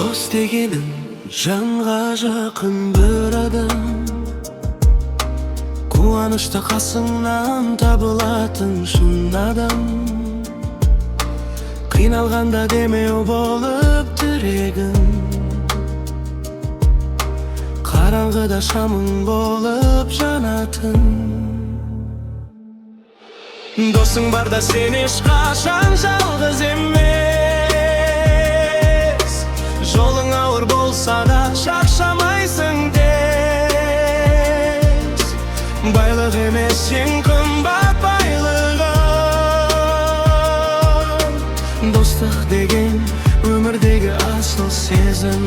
Дос дегенің жанға жақын бір адам, қуанышта қасыңнан табылатын шын адам. Қиналғанда демеу болып тірегім, қараңғыда шамың болып жанатын. Досың барда сен ешқашан жалғыз емес, жолың ауыр болса да шаршамайсың дес. Байлық емес ең қымбат байлығым, достық деген өмірдегі асыл сезім.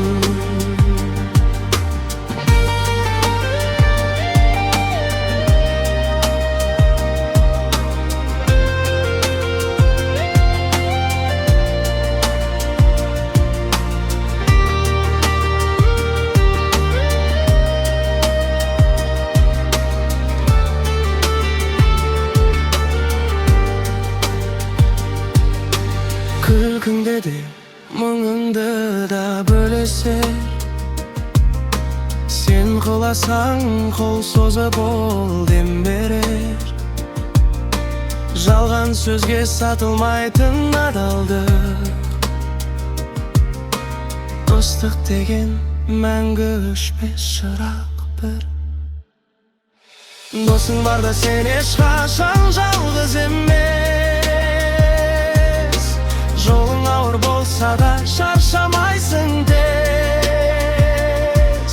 Күлкіңде де мұңыңды да бөлесер, сен қаласаң қол созып ол дем берер. Жалған сөзге сатылмайтын адалдық, достық деген мәңгі өшпес шырақ бір. Досың барда сен ешқашан жалғыз емес, жолың ауыр болса да шаршамайсың дес.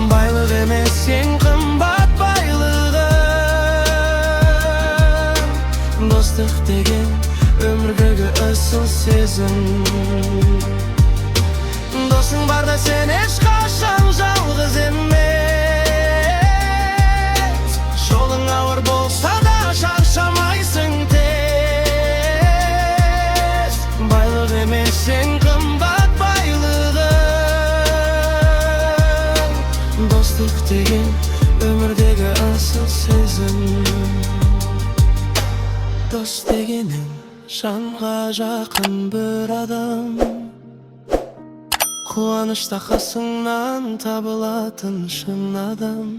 Байлық емес ең қымбат байлығым, достық деген өмірдегі асыл сезім. Досың барда сен ешқашан жалғыз емес, жолың ауыр болса да шаршамайсың дес. Байлық емес ең қымбат байлығым, достық деген өмірдегі асыл сезім. Дос дегенің жанға жақын бір адам, қуанышта қасыңнан табылатын шын адам.